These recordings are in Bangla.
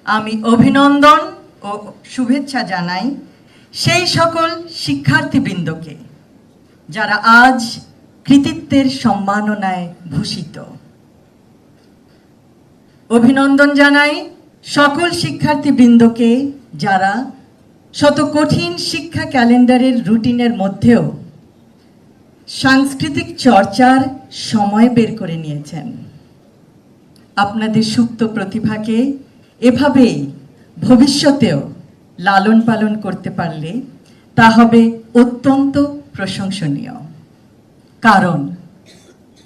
আমি অভিনন্দন ও শুভেচ্ছা জানাই সেই সকল শিক্ষার্থীবৃন্দকে যারা আজ কৃতিত্বের সম্মাননায় ভূষিত। অভিনন্দন জানাই সকল শিক্ষার্থীবৃন্দকে যারা শত কঠিন শিক্ষা ক্যালেন্ডারের রুটিনের মধ্যেও সাংস্কৃতিক চর্চার সময় বের করে নিয়েছেন। আপনাদের সুপ্ত প্রতিভাকে এভাবেই ভবিষ্যতেও লালন পালন করতে পারলে তা হবে অত্যন্ত প্রশংসনীয়। কারণ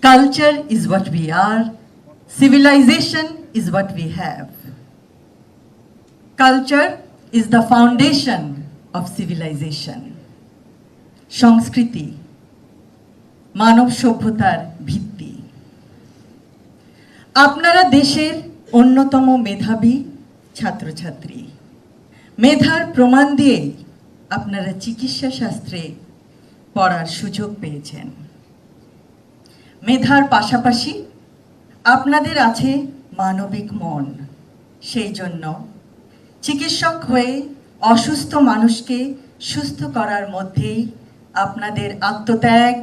culture is what we are, civilization is what we have. Culture is the foundation of civilization. সংস্কৃতি মানব সভ্যতার ভিত্তি। আপনারা দেশের অন্যতম মেধাবী ছাত্রছাত্রী। মেধার প্রমাণ দিয়েই আপনারা চিকিৎসা শাস্ত্রে পড়ার সুযোগ পেয়েছেন। মেধার পাশাপাশি আপনাদের আছে মানবিক মন। সেই জন্য চিকিৎসক হয়ে অসুস্থ মানুষকে সুস্থ করার মধ্যেই আপনাদের আত্মত্যাগ,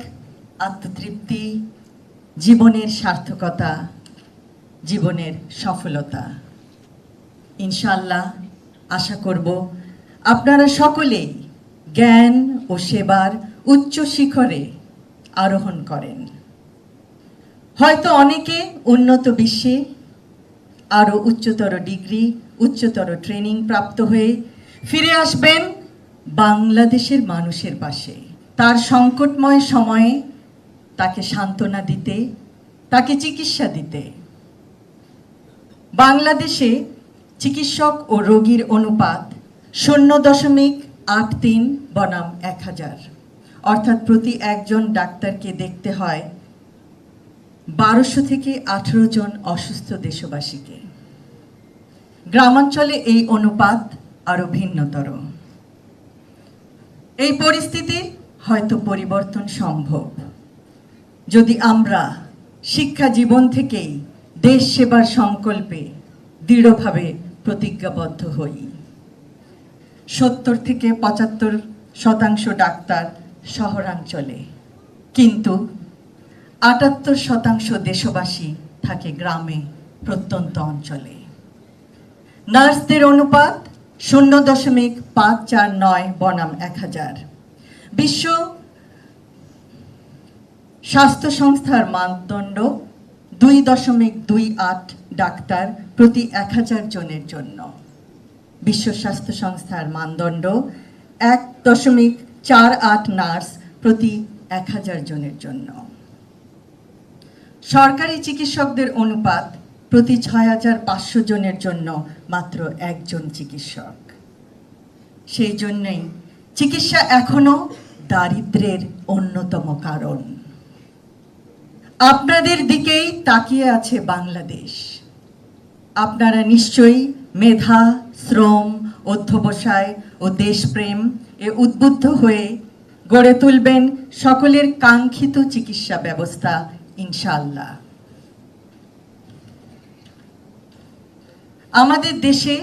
আত্মতৃপ্তি, জীবনের সার্থকতা, জীবনের সফলতা। ইনশাআল্লাহ আশা করব আপনারা সকলেই জ্ঞান ও সেবার উচ্চ শিখরে আরোহণ করেন। হয়তো অনেকে উন্নত বিশ্বে আরও উচ্চতর ডিগ্রি, উচ্চতর ট্রেনিং প্রাপ্ত হয়ে ফিরে আসবেন বাংলাদেশের মানুষের পাশে, তার সংকটময় সময়ে তাকে সান্ত্বনা দিতে, তাকে চিকিৎসা দিতে। বাংলাদেশে চিকিৎসক ও রোগীর অনুপাত 0.83 বনাম 1000, অর্থাৎ প্রতি একজন ডাক্তারকে দেখতে হয় 1200 থেকে 18 জন অসুস্থ দেশবাসীকে। গ্রামাঞ্চলে এই অনুপাত আরো ভিন্নতর। এই পরিস্থিতি হয়তো পরিবর্তন সম্ভব যদি আমরা শিক্ষা জীবন থেকেই দেশ সেবার সংকল্পে দৃঢ়ভাবে প্রতিজ্ঞাবদ্ধ হই। 70 থেকে 75% ডাক্তার শহরাঞ্চলে, কিন্তু 78% দেশবাসী থাকে গ্রামে, প্রত্যন্ত অঞ্চলে। নার্সদের অনুপাত 0.549 বনাম 1000। বিশ্ব স্বাস্থ্য সংস্থার মানদণ্ড 2.28 ডাক্তার প্রতি 1000 জনের জন্য। বিশ্ব স্বাস্থ্য সংস্থার মানদণ্ড 1.48 নার্স প্রতি 1000 জনের জন্য। সরকারি চিকিৎসকদের অনুপাত প্রতি 6500 জনের জন্য মাত্র একজন চিকিৎসক। সেই জন্যই চিকিৎসা এখনো দারিদ্র্যের অন্যতম কারণ। আপনাদের দিকেই তাকিয়ে আছে বাংলাদেশ। আপনারা নিশ্চয়ই মেধা, শ্রম, অধ্যবসায় ও দেশপ্রেম এ উদ্বুদ্ধ হয়ে গড়ে তুলবেন সকলের কাঙ্ক্ষিত চিকিৎসা ব্যবস্থা ইনশাআল্লাহ। আমাদের দেশে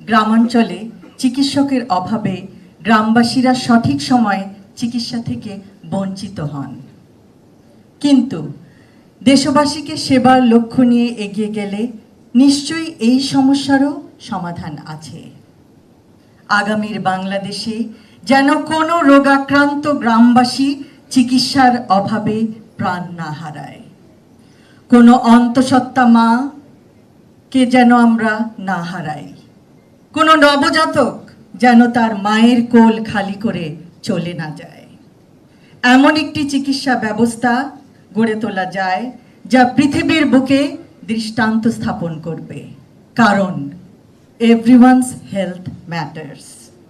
গ্রামাঞ্চলে চিকিৎসকের অভাবে গ্রামবাসীরা সঠিক সময়ে চিকিৎসা থেকে বঞ্চিত হন। কিন্তু দেশবাসীকে সেবার লক্ষ্য নিয়ে এগিয়ে গেলে নিশ্চয়ই এই সমস্যারও সমাধান আছে। আগামীর বাংলাদেশে যেন কোনো রোগাক্রান্ত গ্রামবাসী চিকিৎসার অভাবে প্রাণ না হারায়, কোনো অন্তঃসত্ত্বা মা কে যেন আমরা না হারাই, কোনো নবজাতক যেন তার মায়ের কোল খালি করে চলে না যায়। এমন একটি চিকিৎসা ব্যবস্থা গড়ে তোলা যায় যা পৃথিবীর বুকে দৃষ্টান্ত স্থাপন করবে। কারণ এভরিওয়ানস হেলথ ম্যাটার্স।